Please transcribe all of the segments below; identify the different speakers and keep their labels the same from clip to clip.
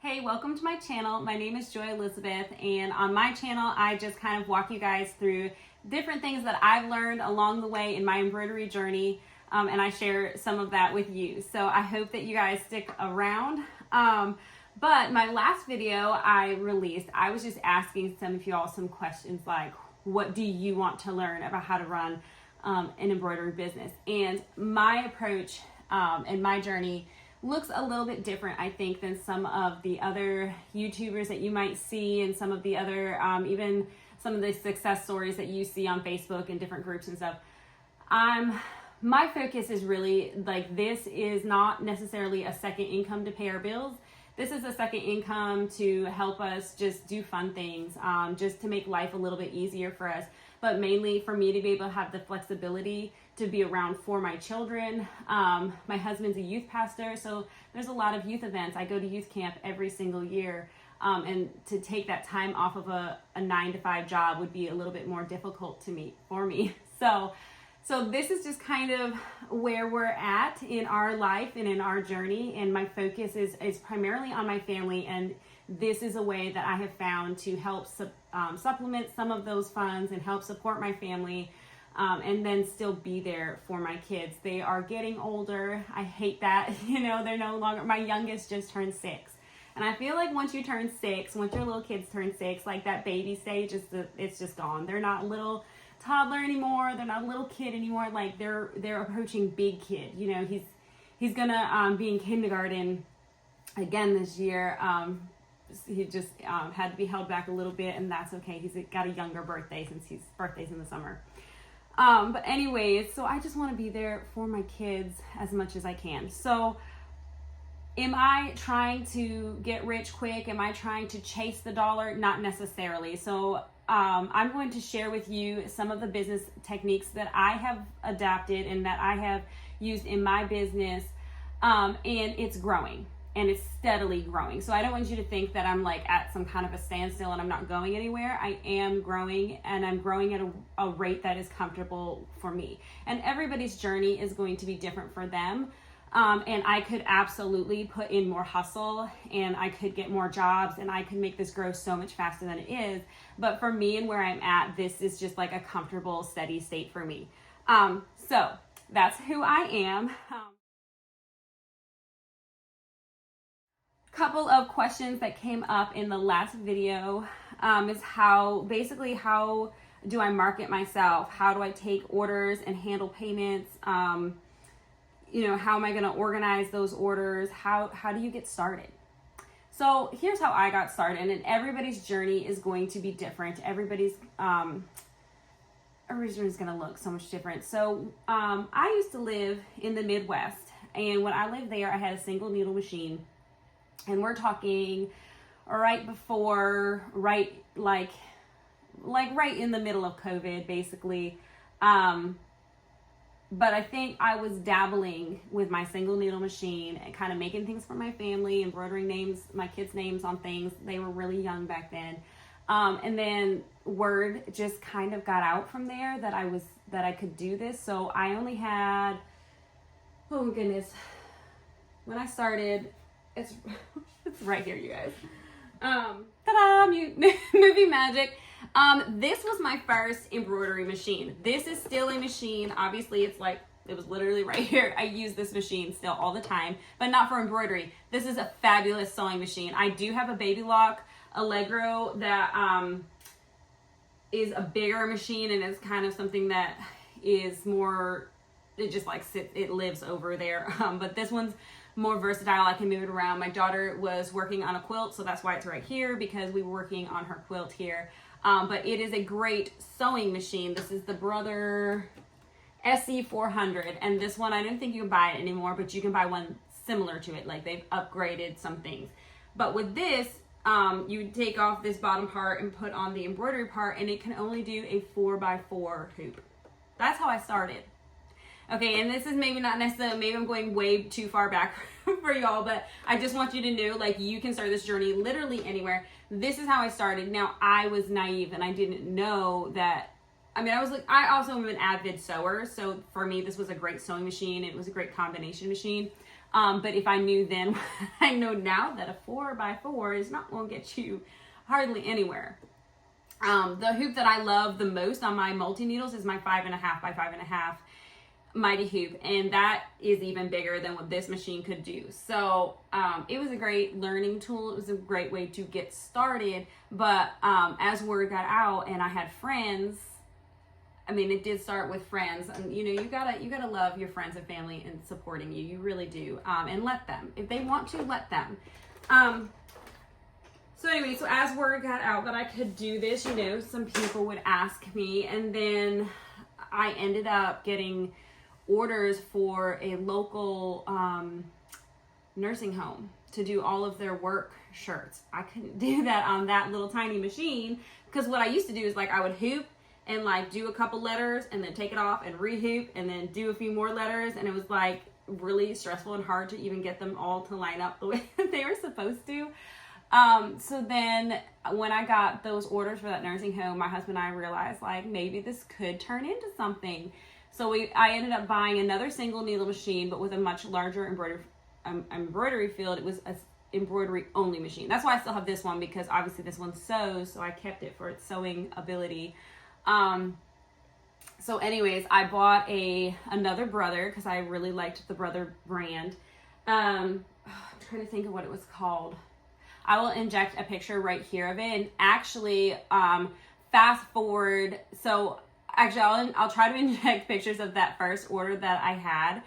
Speaker 1: Hey, welcome to my channel. My name is Joy Elizabeth, and on my channel I just kind of walk you guys through different things that I've learned along the way in my embroidery journey, and I share some of that with you. So I hope that you guys stick around. But my last video I released, I was just asking some of y'all some questions like, what do you want to learn about how to run an embroidery business? And my approach and my journey looks a little bit different, I think, than some of the other YouTubers that you might see, and some of the other, even some of the success stories that you see on Facebook and different groups and stuff. My focus is really like, this is not necessarily a second income to pay our bills. This is a second income to help us just do fun things, just to make life a little bit easier for us, but mainly for me to be able to have the flexibility to be around for my children. My husband's a youth pastor, so there's a lot of youth events. I go to youth camp every single year, and to take that time off of a 9-to-5 job would be a little bit more difficult for me. So this is just kind of where we're at in our life and in our journey, and my focus is primarily on my family, and this is a way that I have found to help supplement some of those funds and help support my family, and then still be there for my kids. They are getting older. I hate that, they're no longer, my youngest just turned 6. And I feel like once you turn 6, once your little kids turn 6, like that baby stage, it's just gone. They're not little toddler anymore. They're not a little kid anymore. Like they're approaching big kid. He's gonna be in kindergarten again this year. He just had to be held back a little bit, and that's okay. He's got a younger birthday since his birthday's in the summer. But anyways, so I just want to be there for my kids as much as I can. So am I trying to get rich quick? Am I trying to chase the dollar? Not necessarily. So I'm going to share with you some of the business techniques that I have adapted and that I have used in my business, and it's growing. And it's steadily growing. So I don't want you to think that I'm like at some kind of a standstill and I'm not going anywhere. I am growing, and I'm growing at a rate that is comfortable for me. And everybody's journey is going to be different for them. And I could absolutely put in more hustle, and I could get more jobs, and I could make this grow so much faster than it is. But for me and where I'm at, this is just like a comfortable, steady state for me. So that's who I am. Couple of questions that came up in the last video is how do I market myself? How do I take orders and handle payments? How am I going to organize those orders? How do you get started? So here's how I got started, and everybody's journey is going to be different. Everybody's journey is going to look so much different. So I used to live in the Midwest, and when I lived there, I had a single needle machine. And we're talking right in the middle of COVID, basically. But I think I was dabbling with my single needle machine and kind of making things for my family, embroidering my kids' names on things. They were really young back then. And then word just kind of got out from there that I could do this. So I only had, oh my goodness, when I started, it's right here, you guys. Ta-da! Movie magic. This was my first embroidery machine. This is still a machine. Obviously, it was literally right here. I use this machine still all the time, but not for embroidery. This is a fabulous sewing machine. I do have a Baby Lock Allegro that is a bigger machine, and it's kind of something that is more, it just like it lives over there. But this one's more versatile. I can move it around. My daughter was working on a quilt, so that's why it's right here, because we were working on her quilt here. But it is a great sewing machine. This is the Brother SE400, and this one, I don't think you can buy it anymore, but you can buy one similar to it. Like, they've upgraded some things. But with this, you take off this bottom part and put on the embroidery part, and it can only do a 4x4 hoop. That's how I started. Okay, and this is maybe not necessarily, maybe I'm going way too far back for y'all, but I just want you to know, like, you can start this journey literally anywhere. This is how I started. Now, I was naive, and I didn't know that I mean, I also am an avid sewer. So for me, this was a great sewing machine. It was a great combination machine. But if I knew then, I know now that a 4x4 is not going to get you hardly anywhere. The hoop that I love the most on my multi-needles is my 5.5 by 5.5 Mighty Hoop, and that is even bigger than what this machine could do. So it was a great learning tool. It was a great way to get started. But as word got out and I had friends, I mean, it did start with friends, and you know, you gotta love your friends and family and supporting you. You really do, and let them, if they want to, let them. So anyway, so as word got out that I could do this, you know, some people would ask me, and then I ended up getting orders for a local nursing home to do all of their work shirts. I couldn't do that on that little tiny machine, because what I used to do is like I would hoop and like do a couple letters and then take it off and re-hoop and then do a few more letters, and it was like really stressful and hard to even get them all to line up the way that they were supposed to. So then when I got those orders for that nursing home, my husband and I realized like maybe this could turn into something. So I ended up buying another single needle machine, but with a much larger embroidery field. It was a embroidery only machine. That's why I still have this one, because obviously this one sews, so I kept it for its sewing ability. So anyways, I bought another Brother, because I really liked the Brother brand. I'm trying to think of what it was called. I will inject a picture right here of it. And actually, fast forward. So actually, I'll try to inject pictures of that first order that I had.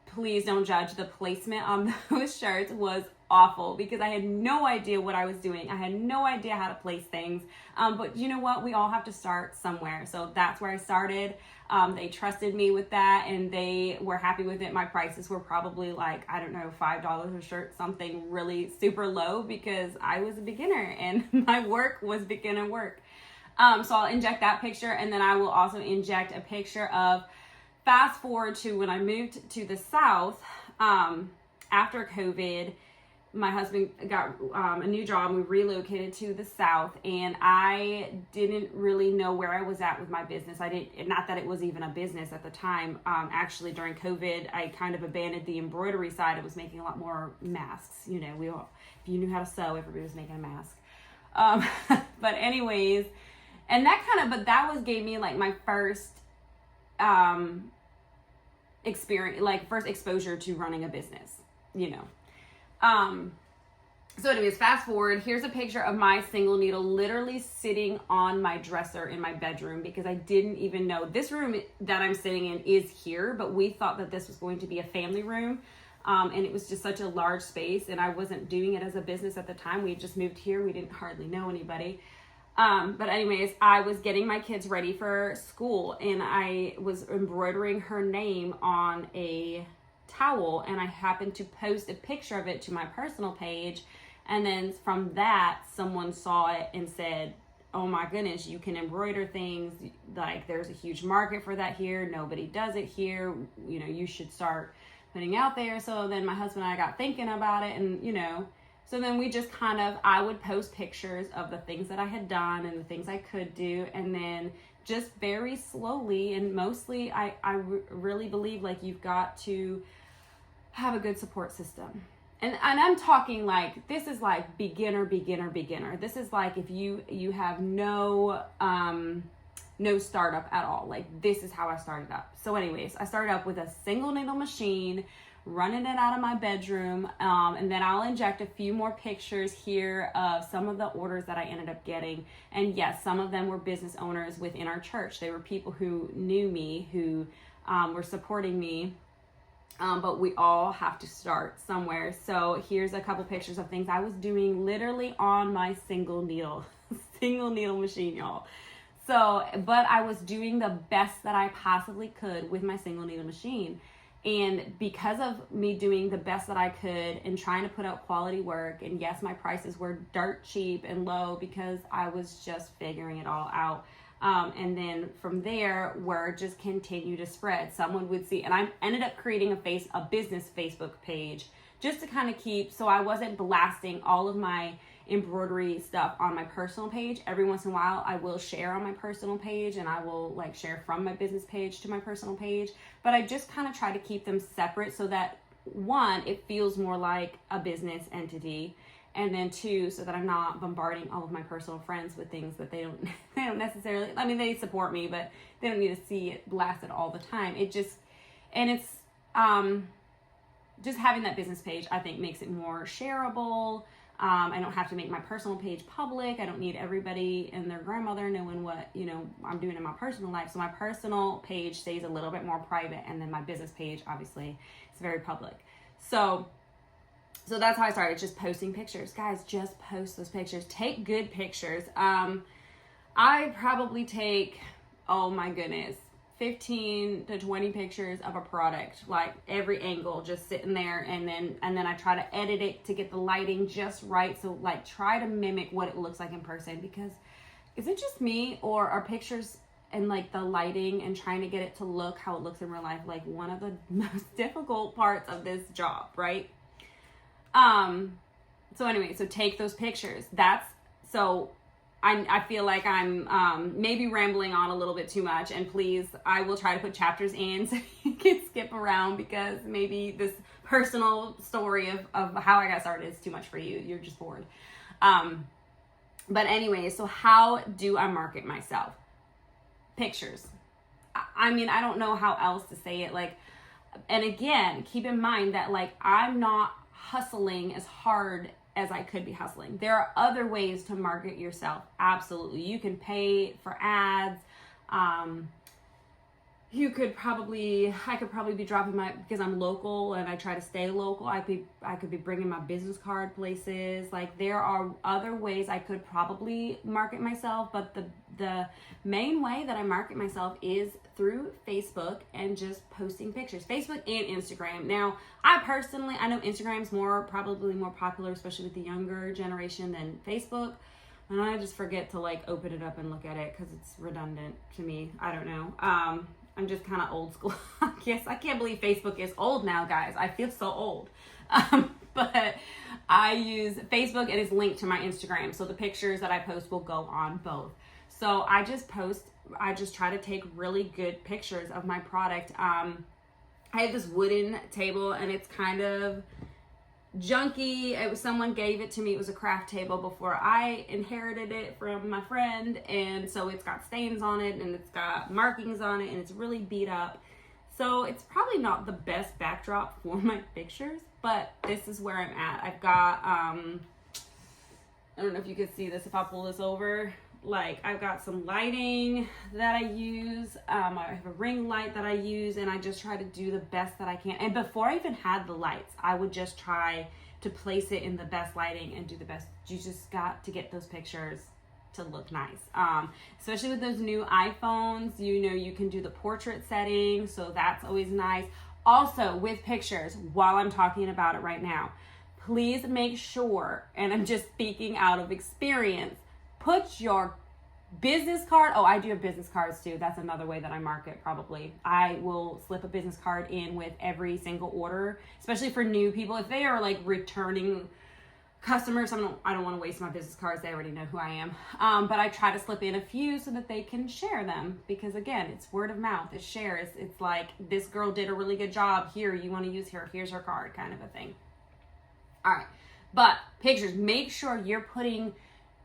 Speaker 1: Please don't judge. The placement on those shirts was awful, because I had no idea what I was doing. I had no idea how to place things. But you know what? We all have to start somewhere. So that's where I started. They trusted me with that, and they were happy with it. My prices were probably like, I don't know, $5 a shirt, something really super low, because I was a beginner and my work was beginner work. So I'll inject that picture, and then I will also inject a picture of fast forward to when I moved to the South after COVID. My husband got a new job. We relocated to the South, and I didn't really know where I was at with my business. Not that it was even a business at the time. Actually, during COVID, I kind of abandoned the embroidery side. I was making a lot more masks. You know, if you knew how to sew, everybody was making a mask. But anyways, and that gave me like my first experience, like first exposure to running a business, you know. So anyways, fast forward, here's a picture of my single needle literally sitting on my dresser in my bedroom, because I didn't even know this room that I'm sitting in is here, but we thought that this was going to be a family room. And it was just such a large space, and I wasn't doing it as a business at the time. We had just moved here. We didn't hardly know anybody. But anyways, I was getting my kids ready for school, and I was embroidering her name on a towel, and I happened to post a picture of it to my personal page, and then from that someone saw it and said, oh my goodness, you can embroider things, like there's a huge market for that here, nobody does it here, you know, you should start putting out there. So then my husband and I got thinking about it, and you know, so then we just I would post pictures of the things that I had done and the things I could do, and then just very slowly, and mostly I really believe like you've got to have a good support system. And I'm talking like, this is like beginner. This is like if you have no startup at all. Like this is how I started up. So anyways, I started up with a single needle machine, running it out of my bedroom. And then I'll inject a few more pictures here of some of the orders that I ended up getting. And yes, some of them were business owners within our church. They were people who knew me, who were supporting me. But we all have to start somewhere. So here's a couple pictures of things I was doing literally on my single needle machine, y'all. So, but I was doing the best that I possibly could with my single needle machine. And because of me doing the best that I could and trying to put out quality work, and yes, my prices were dirt cheap and low because I was just figuring it all out. And then from there, word just continued to spread. Someone would see, and I ended up creating a business Facebook page just to kind of keep, so I wasn't blasting all of my embroidery stuff on my personal page. Every once in a while I will share on my personal page, and I will like share from my business page to my personal page, but I just kind of try to keep them separate so that one, it feels more like a business entity, and then two, so that I'm not bombarding all of my personal friends with things that they don't necessarily, I mean, they support me, but they don't need to see it blasted all the time. It just, and it's just having that business page, I think, makes it more shareable. I don't have to make my personal page public. I don't need everybody and their grandmother knowing what, you know, I'm doing in my personal life. So my personal page stays a little bit more private, and then my business page, obviously, is very public. So that's how I started, just posting pictures. Guys, just post those pictures. Take good pictures. I probably take, oh my goodness, 15 to 20 pictures of a product, like every angle, just sitting there, and then I try to edit it to get the lighting just right. So like try to mimic what it looks like in person, because is it just me, or are pictures and like the lighting and trying to get it to look how it looks in real life like one of the most difficult parts of this job, right? So anyway, so take those pictures. I feel like I'm maybe rambling on a little bit too much, and please, I will try to put chapters in so you can skip around, because maybe this personal story of how I got started is too much for you. You're just bored. But anyway, so how do I market myself? Pictures. I mean, I don't know how else to say it. Like, and again, keep in mind that like I'm not hustling as hard as I could be hustling. There are other ways to market yourself. Absolutely. You can pay for ads. I could probably be dropping because I'm local and I try to stay local, I could be bringing my business card places. Like, there are other ways I could probably market myself, but the main way that I market myself is through Facebook and just posting pictures. Facebook and Instagram. Now, I know Instagram's probably more popular, especially with the younger generation, than Facebook. And I just forget to like open it up and look at it because it's redundant to me. I don't know. I'm just kind of old school. Yes, I can't believe Facebook is old now, guys. I feel so old. But I use Facebook, and it's linked to my Instagram. So the pictures that I post will go on both. So I just try to take really good pictures of my product. I have this wooden table, and it's kind of junky. Someone gave it to me. It was a craft table before I inherited it from my friend, and so it's got stains on it, and it's got markings on it, and it's really beat up. So it's probably not the best backdrop for my pictures, but this is where I'm at. I've got I don't know if you can see this if I pull this over. Like, I've got some lighting that I use. I have a ring light that I use, and I just try to do the best that I can. And before I even had the lights, I would just try to place it in the best lighting and do the best. You just got to get those pictures to look nice. Especially with those new iPhones, you can do the portrait setting, so that's always nice. Also, with pictures, while I'm talking about it right now, please make sure, and I'm just speaking out of experience, put your business card. Oh, I do have business cards too. That's another way that I market probably. I will slip a business card in with every single order, especially for new people. If they are like returning customers, I don't want to waste my business cards. They already know who I am. But I try to slip in a few so that they can share them, because again, it's word of mouth. It's shares. It's like, this girl did a really good job. Here, you want to use her. Here's her card, kind of a thing. All right. But pictures, make sure you're putting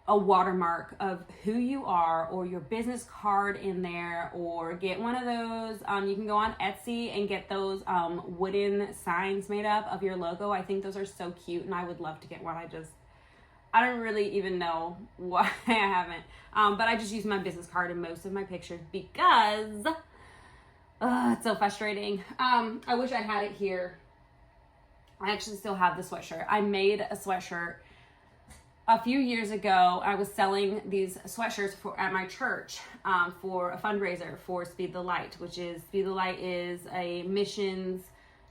Speaker 1: a watermark of who you are, or your business card in there, or get one of those. You can go on Etsy and get those wooden signs made up of your logo. I think those are so cute, and I would love to get one. I don't really even know why I haven't. But I just use my business card in most of my pictures because it's so frustrating. I wish I had it here. I actually still have the sweatshirt. I made a sweatshirt a few years ago. I was selling these sweatshirts at my church for a fundraiser for Speed the Light, Speed the Light is a missions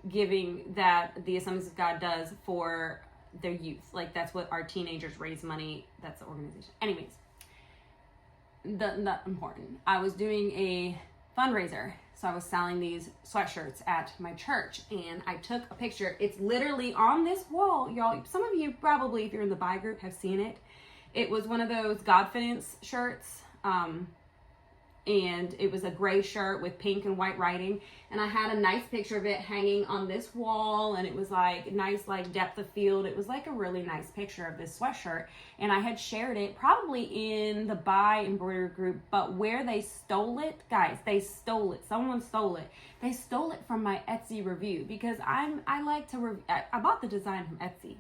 Speaker 1: giving that the Assemblies of God does for their youth. Like, that's what our teenagers raise money. That's the organization. Anyways, not important. I was doing a fundraiser. So I was selling these sweatshirts at my church, and I took a picture. It's literally on this wall, y'all. Some of you probably, if you're in the buy group, have seen it. It was one of those Godfidence shirts, and it was a gray shirt with pink and white writing, and I had a nice picture of it hanging on this wall, and it was like nice, like depth of field. It was like a really nice picture of this sweatshirt, and I had shared it probably in the buy embroidery group, but where they stole it, guys, they stole it. Someone stole it. They stole it from my Etsy review, because I like to I bought the design from Etsy.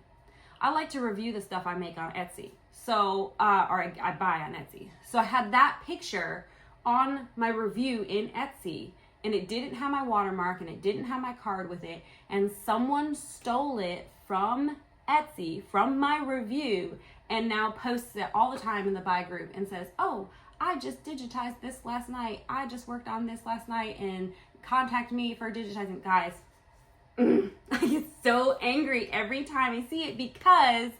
Speaker 1: I like to review the stuff I make on Etsy, so or I buy on Etsy. So I had that picture on my review in Etsy, and it didn't have my watermark, and it didn't have my card with it, and someone stole it from Etsy, from my review, and now posts it all the time in the buy group and says, oh, I just digitized this last night, I just worked on this last night, and contact me for digitizing. Guys, I get so angry every time I see it, because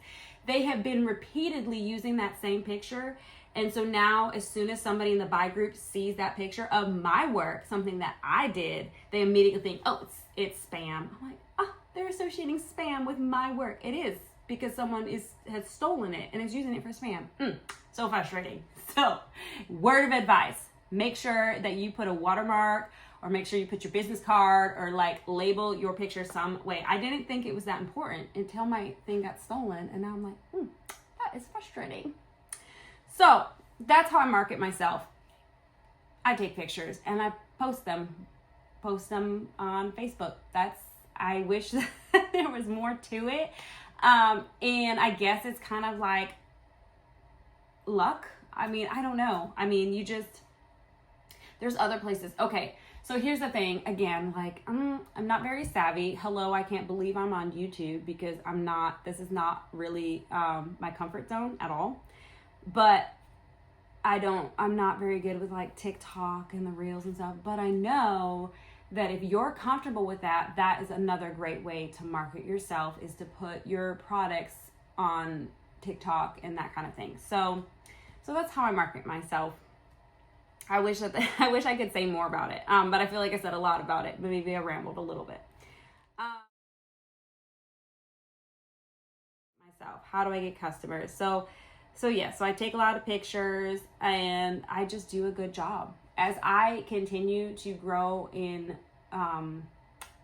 Speaker 1: they have been repeatedly using that same picture. And so now, as soon as somebody in the buy group sees that picture of my work, something that I did, they immediately think, oh, it's spam. I'm like, oh, they're associating spam with my work. It is, because someone has stolen it and is using it for spam. So frustrating. So, word of advice, make sure that you put a watermark, or make sure you put your business card, or like label your picture some way. I didn't think it was that important until my thing got stolen, and now I'm like, that is frustrating. So that's how I market myself. I take pictures and I post them on Facebook. I wish that there was more to it. And I guess it's kind of like luck. I mean, I don't know. I mean, there's other places. Okay. So here's the thing, again, like, I'm not very savvy. Hello, I can't believe I'm on YouTube, because this is not really my comfort zone at all. But I'm not very good with like TikTok and the reels and stuff, but I know that if you're comfortable with that, that is another great way to market yourself, is to put your products on TikTok and that kind of thing. So that's how I market myself. I wish I could say more about it, but I feel like I said a lot about it, but maybe I rambled a little bit. Myself, how do I get customers? So I take a lot of pictures, and I just do a good job. As I continue to grow in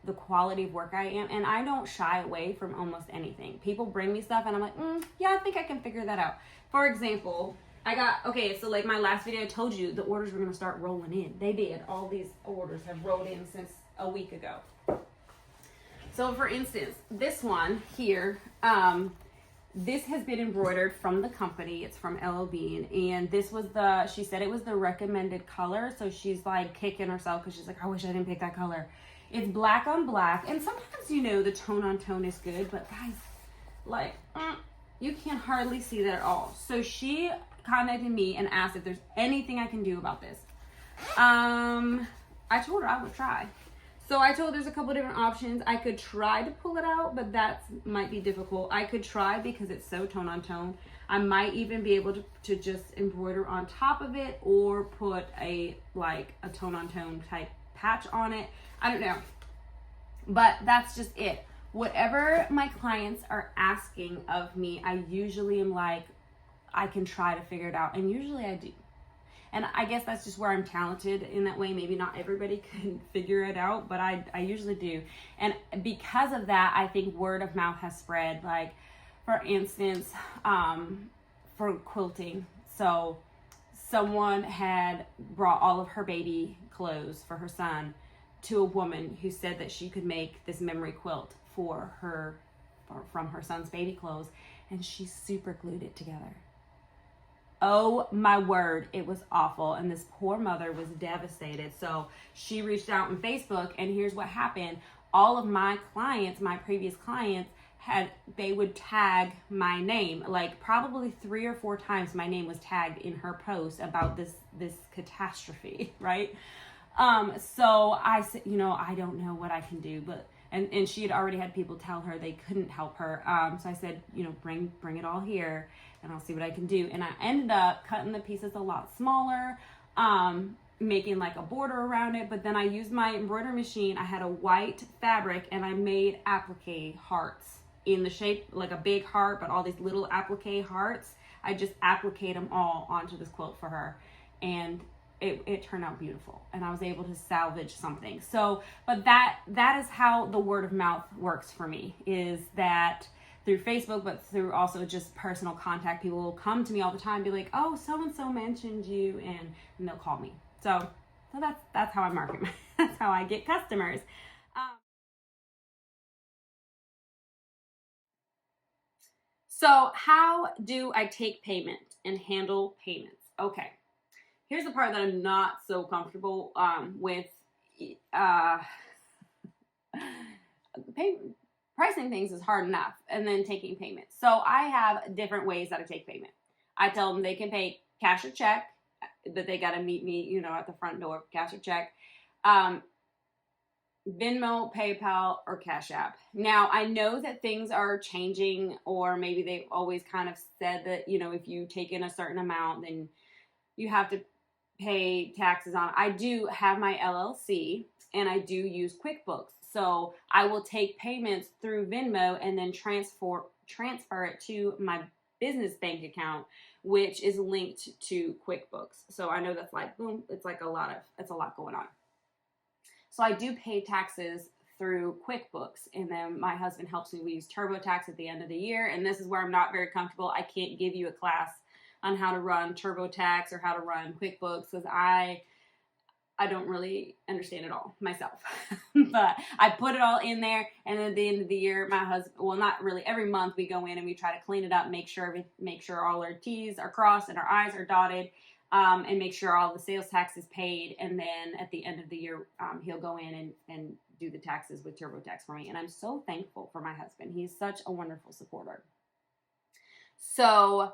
Speaker 1: the quality of work I am, and I don't shy away from almost anything. People bring me stuff, and I'm like, yeah, I think I can figure that out. For example, so like my last video, I told you the orders were going to start rolling in. They did. All these orders have rolled in since a week ago. So for instance, this one here, this has been embroidered from the company. It's from LOB, and this was she said it was the recommended color. So she's like kicking herself, because she's like, I wish I didn't pick that color. It's black on black, and sometimes, the tone on tone is good, but guys, like, you can hardly see that at all. So she contacted me and asked if there's anything I can do about this. I told her I would try. So I told her there's a couple different options. I could try to pull it out, but that might be difficult. I could try, because it's so tone on tone. I might even be able to just embroider on top of it, or put a tone on tone type patch on it. I don't know. But that's just it. Whatever my clients are asking of me, I usually am like, I can try to figure it out. And usually I do. And I guess that's just where I'm talented in that way. Maybe not everybody can figure it out, but I usually do. And because of that, I think word of mouth has spread. Like, for instance, for quilting. So someone had brought all of her baby clothes for her son to a woman who said that she could make this memory quilt from her son's baby clothes, and she super glued it together. Oh my word, it was awful, and this poor mother was devastated. So she reached out on Facebook, and here's what happened. All of my clients, my previous clients, they would tag my name. Like, probably 3 or 4 times my name was tagged in her post about this catastrophe, right? So I said, I don't know what I can do, but and she had already had people tell her they couldn't help her. So I said, bring it all here, and I'll see what I can do. And I ended up cutting the pieces a lot smaller, making like a border around it, but then I used my embroidery machine. I had a white fabric and I made applique hearts in the shape like a big heart, but all these little applique hearts. I just appliqued them all onto this quilt for her, and it turned out beautiful, and I was able to salvage something. So, but that is how the word of mouth works for me, is that through Facebook, but through also just personal contact. People will come to me all the time and be like, oh, so-and-so mentioned you, and they'll call me. So that's how I market. That's how I get customers. So how do I take payment and handle payments? Okay. Here's the part that I'm not so comfortable with. Pricing things is hard enough, and then taking payment. So I have different ways that I take payment. I tell them they can pay cash or check, that they got to meet me, at the front door, cash or check. Venmo, PayPal, or Cash App. Now, I know that things are changing, or maybe they've always kind of said that, if you take in a certain amount, then you have to pay taxes on it. I do have my LLC, and I do use QuickBooks. So I will take payments through Venmo and then transfer it to my business bank account, which is linked to QuickBooks. So I know that's like, boom, it's a lot going on. So I do pay taxes through QuickBooks, and then my husband helps me. We use TurboTax at the end of the year, and this is where I'm not very comfortable. I can't give you a class on how to run TurboTax or how to run QuickBooks, because I don't really understand it all myself. But I put it all in there, and at the end of the year, my husband, well, not really, every month we go in and we try to clean it up, make sure all our T's are crossed and our I's are dotted, and make sure all the sales tax is paid. And then at the end of the year, he'll go in and do the taxes with TurboTax for me. And I'm so thankful for my husband. He's such a wonderful supporter. So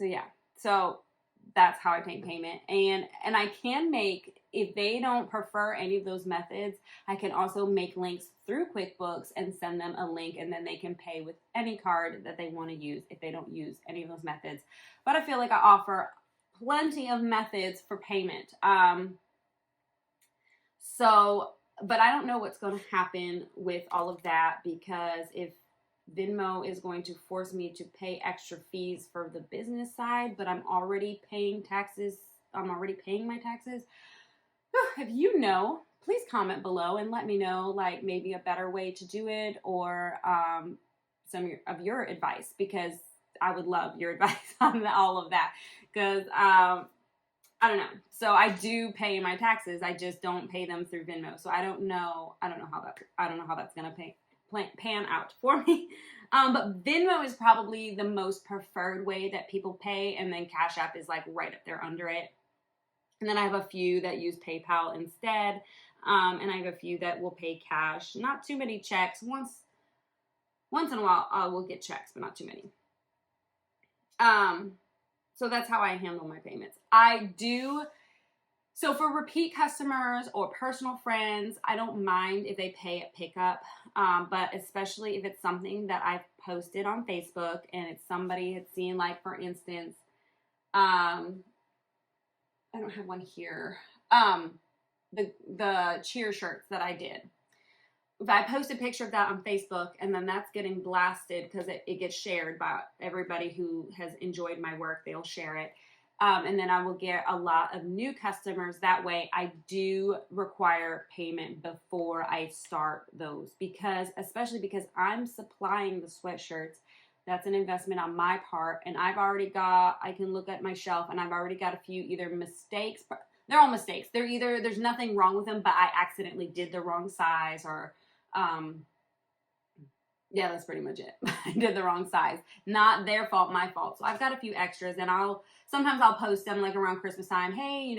Speaker 1: yeah. So that's how I take payment. And I can make, if they don't prefer any of those methods, I can also make links through QuickBooks and send them a link, and then they can pay with any card that they want to use if they don't use any of those methods. But I feel like I offer plenty of methods for payment. But I don't know what's going to happen with all of that, because if Venmo is going to force me to pay extra fees for the business side, but I'm already paying taxes. I'm already paying my taxes. If you know, please comment below and let me know, like, maybe a better way to do it, or some of your advice, because I would love your advice on all of that, because I don't know. So I do pay my taxes. I just don't pay them through Venmo. So I don't know how that's going to pan out for me. But Venmo is probably the most preferred way that people pay, and then Cash App is like right up there under it. And then I have a few that use PayPal instead, and I have a few that will pay cash. Not too many checks. Once in a while, we'll get checks, but not too many. So that's how I handle my payments. So for repeat customers or personal friends, I don't mind if they pay at pickup, but especially if it's something that I've posted on Facebook and it's somebody had seen, like, for instance, I don't have one here, the cheer shirts that I did. If I post a picture of that on Facebook, and then that's getting blasted because it gets shared by everybody who has enjoyed my work, they'll share it. And then I will get a lot of new customers that way. I do require payment before I start those, especially because I'm supplying the sweatshirts. That's an investment on my part, and I can look at my shelf, and I've already got a few either mistakes. They're all mistakes. They're either there's nothing wrong with them, but I accidentally did the wrong size, or yeah, that's pretty much it. I did the wrong size. Not their fault, my fault. So I've got a few extras, and sometimes I'll post them like around Christmas time. Hey,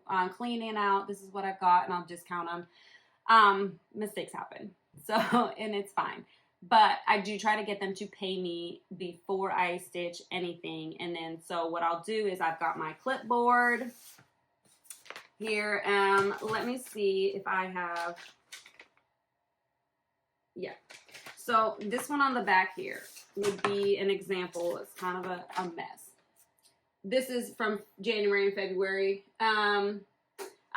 Speaker 1: I'm cleaning out. This is what I've got, and I'll discount them. Mistakes happen. So, and it's fine. But I do try to get them to pay me before I stitch anything. And then, so what I'll do is I've got my clipboard here. Let me see if I have, yeah. So this one on the back here would be an example. It's kind of a mess. this is from January and February.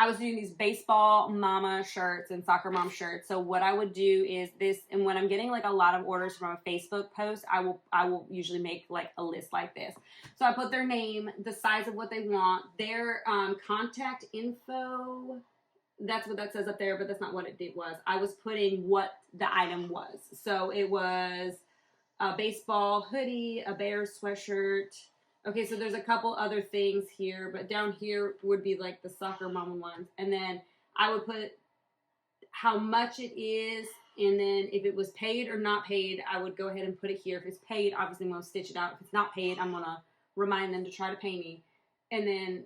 Speaker 1: I was doing these baseball mama shirts and soccer mom shirts. So what I would do is this, and when I'm getting like a lot of orders from a Facebook post, I will usually make like a list like this. So I put their name, the size of what they want, their contact info. That's what that says up there, but that's not what it was. I was putting what the item was. So it was a baseball hoodie, a Bears sweatshirt. Okay, so there's a couple other things here, but down here would be like the soccer mama ones. And then I would put how much it is, and then if it was paid or not paid, I would go ahead and put it here. If it's paid, obviously I'm going to stitch it out. If it's not paid, I'm going to remind them to try to pay me. And then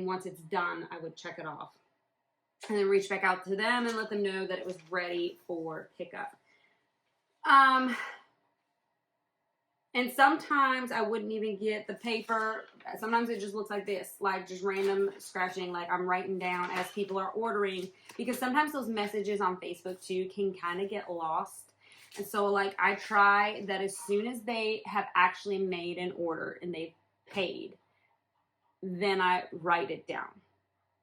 Speaker 1: once it's done, I would check it off. And then reach back out to them and let them know that it was ready for pickup. And sometimes I wouldn't even get the paper. Sometimes it just looks like this, like just random scratching, like I'm writing down as people are ordering. Because sometimes those messages on Facebook too can kind of get lost. And so like I try that as soon as they have actually made an order and they've paid, then I write it down.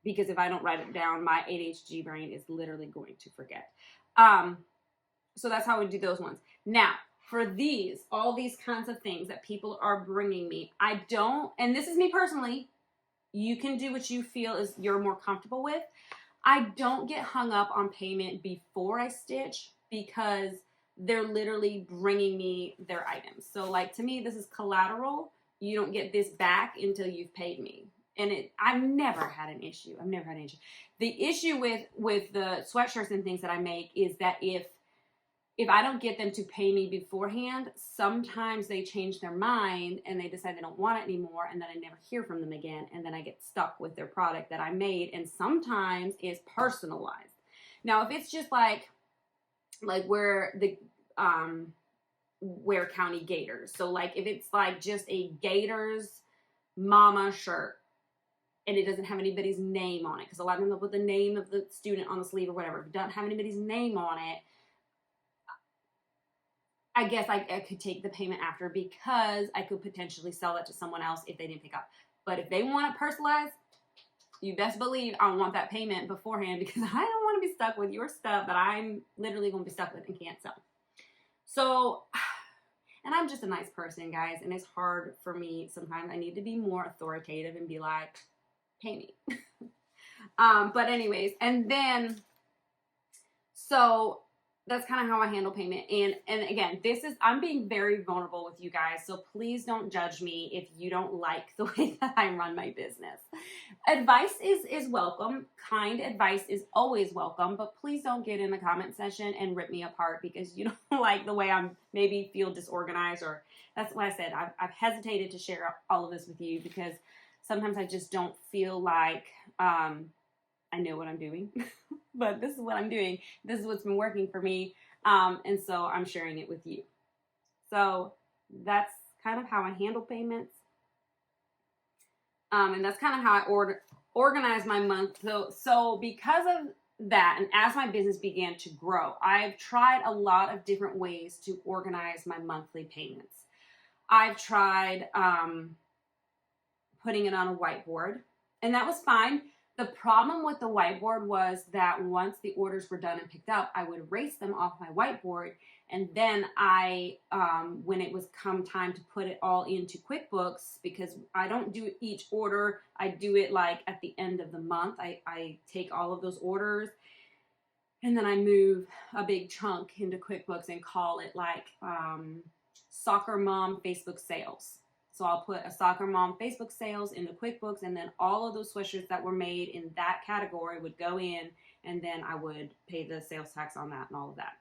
Speaker 1: Because if I don't write it down, my ADHD brain is literally going to forget. So that's how I would do those ones. Now, for these, all these kinds of things that people are bringing me, I don't, and this is me personally, you can do what you feel is you're more comfortable with. I don't get hung up on payment before I stitch because they're literally bringing me their items. So like to me, this is collateral. You don't get this back until you've paid me. And I've never had an issue. I've never had an issue. The issue with the sweatshirts and things that I make is that if I don't get them to pay me beforehand, sometimes they change their mind and they decide they don't want it anymore, and then I never hear from them again, and then I get stuck with their product that I made, and sometimes it's personalized. Now, if it's just like where the Ware County Gators, so like if it's like just a Gators mama shirt, and it doesn't have anybody's name on it, because a lot of them will put the name of the student on the sleeve or whatever. If it doesn't have anybody's name on it, I guess I could take the payment after, because I could potentially sell that to someone else if they didn't pick up. But if they want it personalized, you best believe I want that payment beforehand, because I don't want to be stuck with your stuff that I'm literally going to be stuck with and can't sell. So, and I'm just a nice person, guys, and it's hard for me sometimes. I need to be more authoritative and be like, pay me. But anyways, and then, so that's kind of how I handle payment. And again, I'm being very vulnerable with you guys. So please don't judge me if you don't like the way that I run my business. Advice is welcome. Kind advice is always welcome, but please don't get in the comment section and rip me apart because you don't like the way I'm maybe feel disorganized, or that's what I said. I've hesitated to share all of this with you because sometimes I just don't feel like, I know what I'm doing, but this is what I'm doing. This is what's been working for me. And so I'm sharing it with you. So that's kind of how I handle payments. And that's kind of how I organize my month. So because of that, and as my business began to grow, I've tried a lot of different ways to organize my monthly payments. I've tried putting it on a whiteboard, and that was fine. The problem with the whiteboard was that once the orders were done and picked up, I would erase them off my whiteboard. And then when it was come time to put it all into QuickBooks, because I don't do each order, I do it like at the end of the month. I take all of those orders and then I move a big chunk into QuickBooks and call it like Soccer Mom Facebook Sales. So I'll put a Soccer Mom Facebook sales into QuickBooks, and then all of those sweatshirts that were made in that category would go in, and then I would pay the sales tax on that and all of that.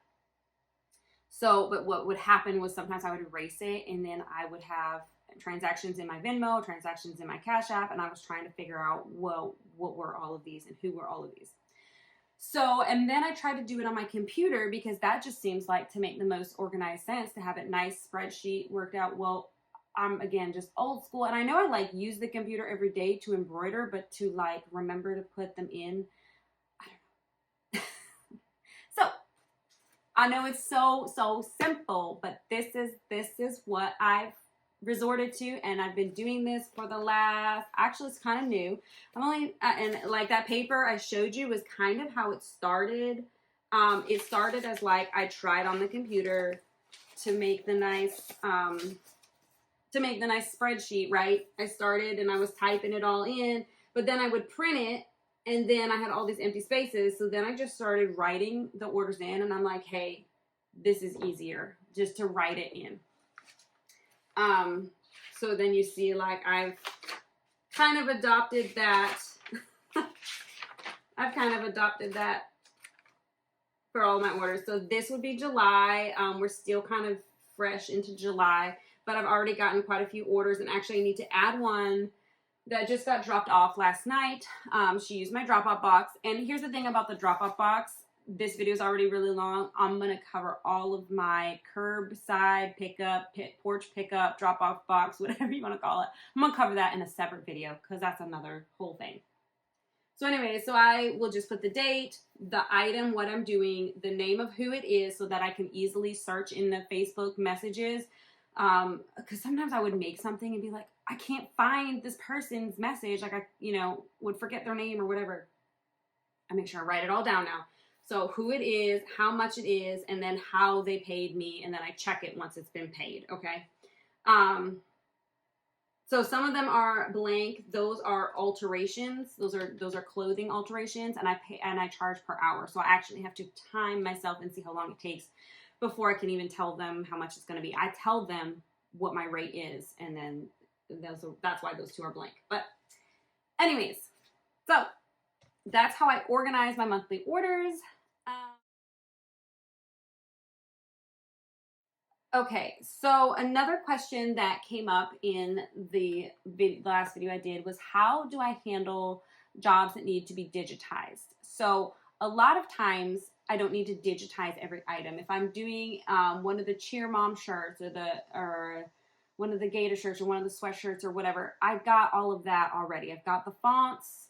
Speaker 1: So, but what would happen was sometimes I would erase it, and then I would have transactions in my Venmo, transactions in my Cash App, and I was trying to figure out, well, what were all of these and who were all of these. So, and then I tried to do it on my computer because that just seems like to make the most organized sense, to have it nice spreadsheet worked out. Well, I'm again just old school, and I know I like use the computer every day to embroider, but to like remember to put them in, I don't know. So I know it's so simple, but this is what I've resorted to, and I've been doing this for the last, actually it's kind of new. I'm only, and like that paper I showed you was kind of how it started. It started as like, I tried on the computer to make the nice, spreadsheet, right? I started and I was typing it all in, but then I would print it, and then I had all these empty spaces. So then I just started writing the orders in, and I'm like, hey, this is easier just to write it in. So then you see, like, I've kind of adopted that. I've kind of adopted that for all my orders. So this would be July. We're still kind of fresh into July, but I've already gotten quite a few orders, and actually I need to add one that just got dropped off last night. She used my drop-off box. And here's the thing about the drop-off box. This video is already really long. I'm going to cover all of my curbside pickup, porch pickup, drop-off box, whatever you want to call it. I'm going to cover that in a separate video because that's another whole thing. So anyway, so I will just put the date, the item, what I'm doing, the name of who it is, so that I can easily search in the Facebook messages. Because sometimes I would make something and be like, I can't find this person's message. Like I, would forget their name or whatever. I make sure I write it all down now. So who it is, how much it is, and then how they paid me, and then I check it once it's been paid, okay? So some of them are blank. Those are alterations. Those are clothing alterations, and I charge per hour. So I actually have to time myself and see how long it takes before I can even tell them how much it's going to be. I tell them what my rate is, and then that's why those two are blank. But anyways, so that's how I organize my monthly orders. Okay, so another question that came up in the last video I did was, how do I handle jobs that need to be digitized? So a lot of times I don't need to digitize every item. If I'm doing one of the Cheer Mom shirts or one of the Gator shirts or one of the sweatshirts or whatever, I've got all of that already. I've got the fonts,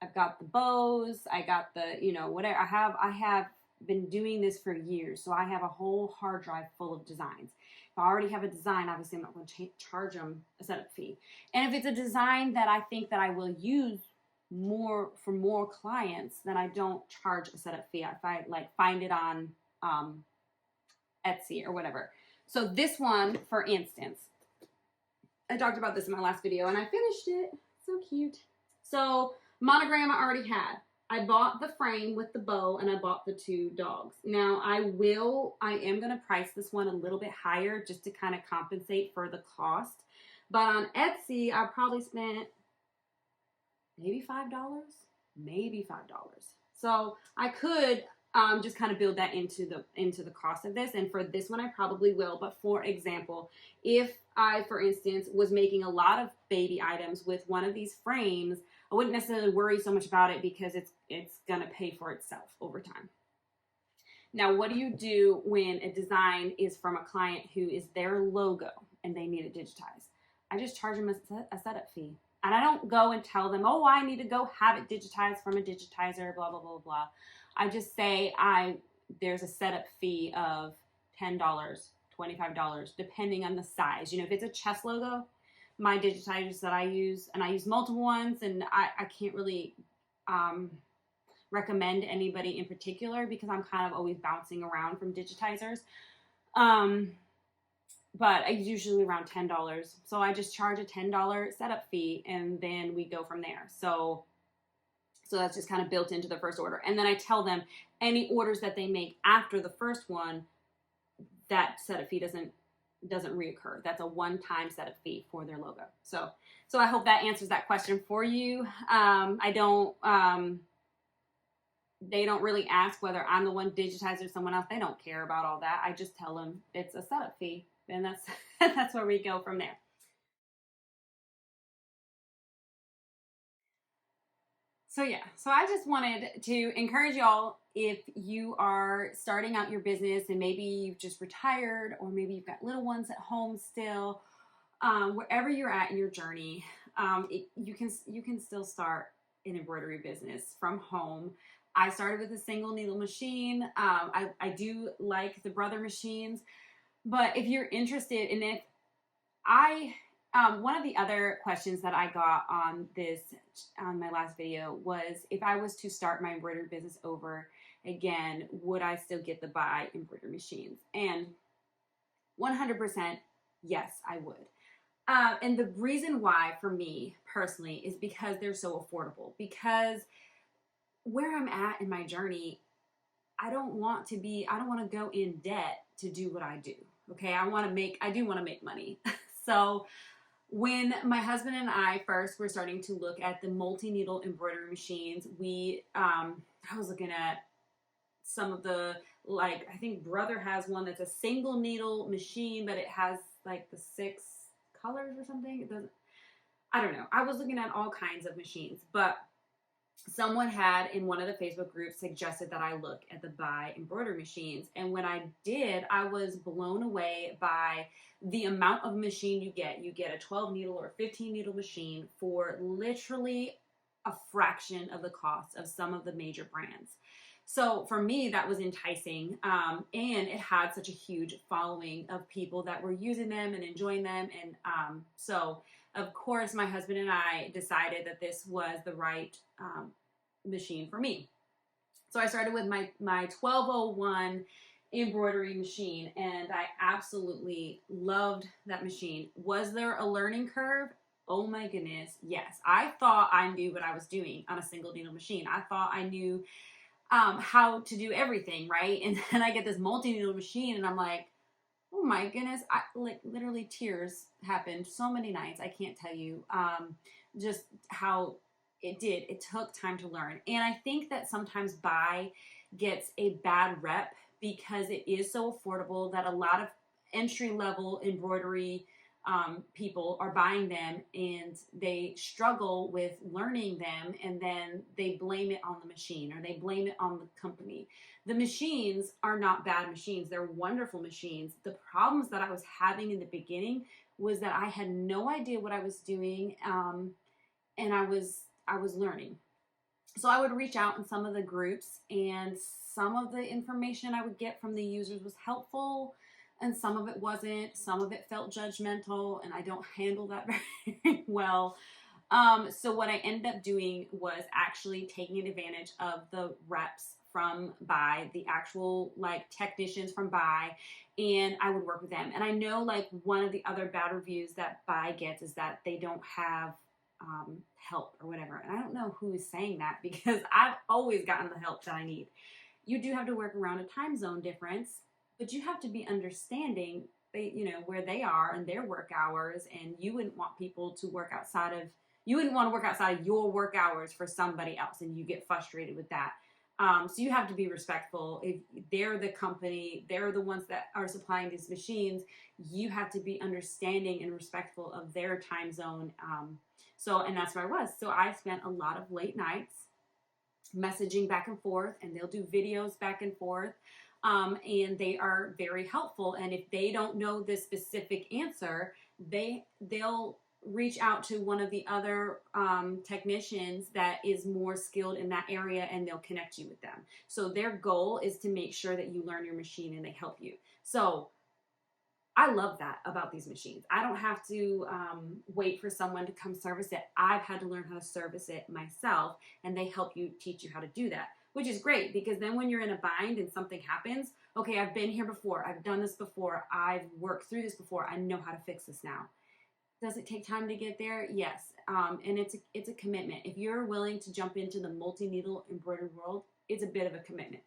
Speaker 1: I've got the bows, I got the, whatever. I have been doing this for years, so I have a whole hard drive full of designs. If I already have a design, obviously I'm not going to charge them a setup fee. And if it's a design that I think that I will use more for more clients, then I don't charge a setup fee. If I find it on Etsy or whatever. So this one, for instance, I talked about this in my last video and I finished it. So cute. So monogram I already had. I bought the frame with the bow, and I bought the two dogs. Now I am going to price this one a little bit higher just to kind of compensate for the cost. But on Etsy, I probably spent maybe $5, maybe $5. So I could just kind of build that into the cost of this. And for this one, I probably will. But for example, if I, for instance, was making a lot of baby items with one of these frames, I wouldn't necessarily worry so much about it because it's going to pay for itself over time. Now, what do you do when a design is from a client who is their logo and they need it digitized? I just charge them a setup fee. And I don't go and tell them, oh, I need to go have it digitized from a digitizer, blah, blah, blah, blah. I just say there's a setup fee of $10, $25, depending on the size. If it's a chest logo, my digitizers that I use, and I use multiple ones, and I can't really recommend anybody in particular because I'm kind of always bouncing around from digitizers. But it's usually around $10. So I just charge a $10 setup fee, and then we go from there. So that's just kind of built into the first order. And then I tell them any orders that they make after the first one, that setup fee doesn't reoccur. That's a one-time setup fee for their logo. So I hope that answers that question for you. They don't really ask whether I'm the one digitized or someone else. They don't care about all that. I just tell them it's a setup fee, and that's where we go from there. So yeah, so I just wanted to encourage y'all, if you are starting out your business and maybe you've just retired, or maybe you've got little ones at home still, wherever you're at in your journey, you can still start an embroidery business from home. I started with a single needle machine. I do like the Brother machines, but if you're interested, and One of the other questions that I got on my last video was if I was to start my embroidery business over again, would I still get the buy embroidery machines? And 100% yes, I would. And the reason why for me personally is because they're so affordable. Because where I'm at in my journey, I don't want to go in debt to do what I do. Okay. I do want to make money. So when my husband and I first were starting to look at the multi-needle embroidery machines, I was looking at some of the, like, I think Brother has one that's a single needle machine, but it has like the 6 colors or something. I don't know. I was looking at all kinds of machines, but someone had in one of the Facebook groups suggested that I look at the buy embroidery machines. And when I did, I was blown away by the amount of machine you get. You get a 12 needle or 15 needle machine for literally a fraction of the cost of some of the major brands. So for me, that was enticing. And it had such a huge following of people that were using them and enjoying them. And so of course, my husband and I decided that this was the right machine for me. So I started with my 1201 embroidery machine, and I absolutely loved that machine. Was there a learning curve? Oh my goodness, yes. I thought I knew what I was doing on a single needle machine. I thought I knew how to do everything, right? And then I get this multi-needle machine, and I'm like, oh my goodness, like literally tears happened so many nights. I can't tell you just how it took time to learn. And I think that sometimes buy gets a bad rep because it is so affordable that a lot of entry level embroidery people are buying them and they struggle with learning them, and then they blame it on the machine or they blame it on the company. The machines are not bad machines. They're wonderful machines. The problems that I was having in the beginning was that I had no idea what I was doing, and I was learning. So I would reach out in some of the groups, and some of the information I would get from the users was helpful, and some of it wasn't. Some of it felt judgmental, and I don't handle that very well. So what I ended up doing was actually taking advantage of the reps from buy, the actual like technicians from buy, and I would work with them. And I know like one of the other bad reviews that buy gets is that they don't have help or whatever. And I don't know who is saying that, because I've always gotten the help that I need. You do have to work around a time zone difference, but you have to be understanding where they are and their work hours, and you wouldn't want people to work outside of your work hours for somebody else, and you get frustrated with that. So you have to be respectful. If they're the company, they're the ones that are supplying these machines, you have to be understanding and respectful of their time zone. And that's where I was. So I spent a lot of late nights messaging back and forth, and they'll do videos back and forth. And they are very helpful. And if they don't know this specific answer, they'll reach out to one of the other technicians that is more skilled in that area, and they'll connect you with them. So their goal is to make sure that you learn your machine and they help you. So I love that about these machines. I don't have to wait for someone to come service it. I've had to learn how to service it myself, and they help you, teach you how to do that, which is great, because then when you're in a bind and something happens, okay, I've been here before, I've done this before, I've worked through this before, I know how to fix this now. Does it take time to get there? Yes. And it's a commitment. If you're willing to jump into the multi-needle embroidery world, it's a bit of a commitment.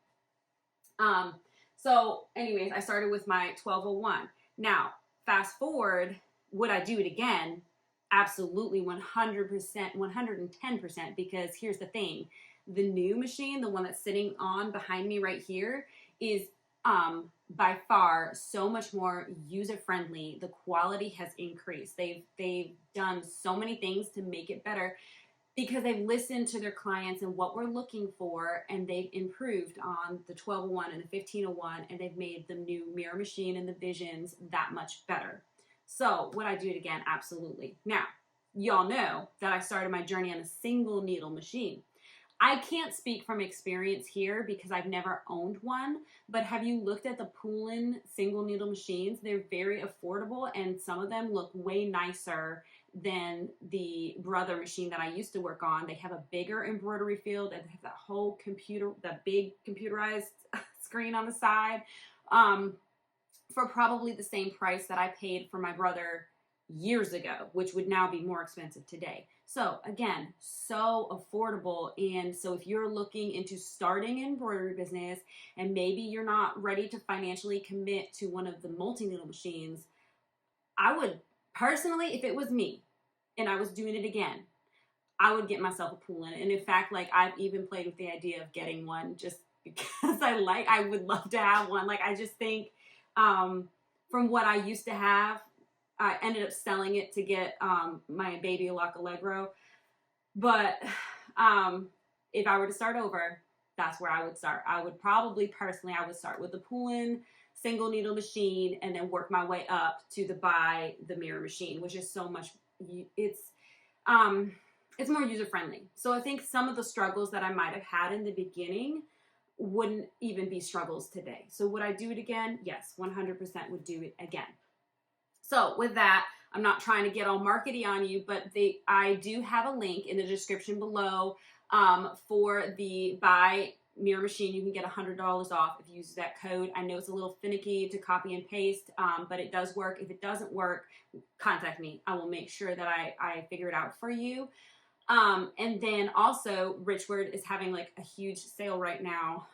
Speaker 1: So anyways, I started with my 1201. Now, fast forward, would I do it again? Absolutely, 100%, 110%, because here's the thing. The new machine, the one that's sitting on behind me right here, is by far so much more user-friendly. The quality has increased. They've done so many things to make it better, because they've listened to their clients and what we're looking for, and they've improved on the 1201 and the 1501, and they've made the new mirror machine and the visions that much better. So would I do it again? Absolutely. Now, y'all know that I started my journey on a single needle machine. I can't speak from experience here because I've never owned one, but have you looked at the Poulin single needle machines? They're very affordable, and some of them look way nicer than the Brother machine that I used to work on. They have a bigger embroidery field, and they have that whole the big computerized screen on the side, for probably the same price that I paid for my Brother years ago, which would now be more expensive today. So again, so affordable. And so if you're looking into starting an embroidery business and maybe you're not ready to financially commit to one of the multi-needle machines, I would personally, if it was me and I was doing it again, I would get myself a Poulin. And in fact, like, I've even played with the idea of getting one just because I would love to have one. Like, I just think, from what I used to have, I ended up selling it to get my baby Lock Allegro. But if I were to start over, that's where I would start. I would probably personally, I would start with the Poulin single needle machine and then work my way up to the mirror machine, which is so much, it's more user friendly. So I think some of the struggles that I might have had in the beginning wouldn't even be struggles today. So would I do it again? Yes, 100% would do it again. So with that, I'm not trying to get all markety on you, but I do have a link in the description below for the buy mirror machine. You can get $100 off if you use that code. I know it's a little finicky to copy and paste, but it does work. If it doesn't work, contact me. I will make sure that I figure it out for you. And then also Richword is having like a huge sale right now.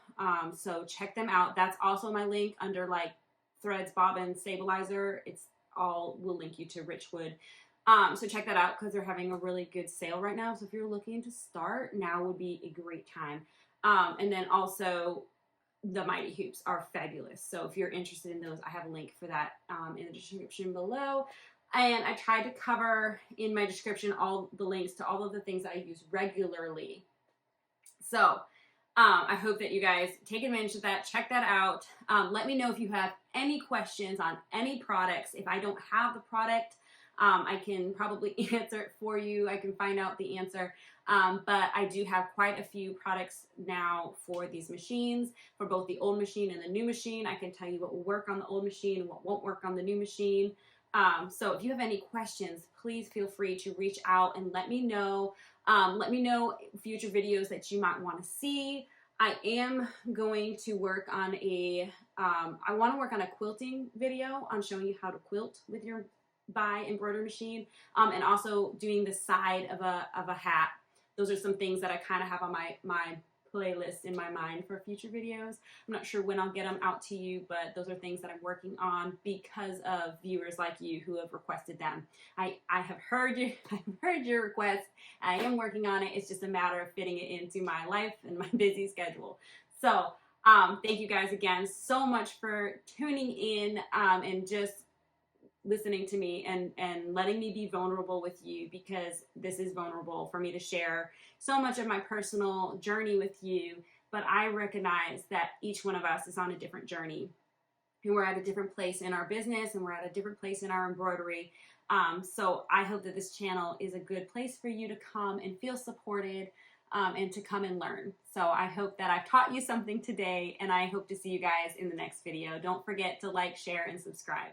Speaker 1: So check them out. That's also my link under like threads, bobbin, stabilizer. Will link you to Richwood. So check that out because they're having a really good sale right now. So if you're looking to start, now would be a great time. And then also the MightyHoops are fabulous. So if you're interested in those, I have a link for that in the description below. And I tried to cover in my description all the links to all of the things that I use regularly. So I hope that you guys take advantage of that. Check that out. Let me know if you have any questions on any products. If I don't have the product, I can probably answer it for you. I can find out the answer. But I do have quite a few products now for these machines, for both the old machine and the new machine. I can tell you what will work on the old machine and what won't work on the new machine. So if you have any questions, please feel free to reach out and let me know. Let me know future videos that you might want to see. I am going to work on I want to work on a quilting video on showing you how to quilt with your embroidery machine, and also doing the side of a hat. Those are some things that I kind of have on my playlist in my mind for future videos. I'm not sure when I'll get them out to you, but those are things that I'm working on because of viewers like you who have requested them. I have heard your request. I am working on it. It's just a matter of fitting it into my life and my busy schedule. So thank you guys again so much for tuning in and just listening to me and letting me be vulnerable with you, because this is vulnerable for me to share so much of my personal journey with you. But I recognize that each one of us is on a different journey, and we're at a different place in our business, and we're at a different place in our embroidery. So I hope that this channel is a good place for you to come and feel supported, and to come and learn. So I hope that I've taught you something today, and I hope to see you guys in the next video. Don't forget to like, share, and subscribe.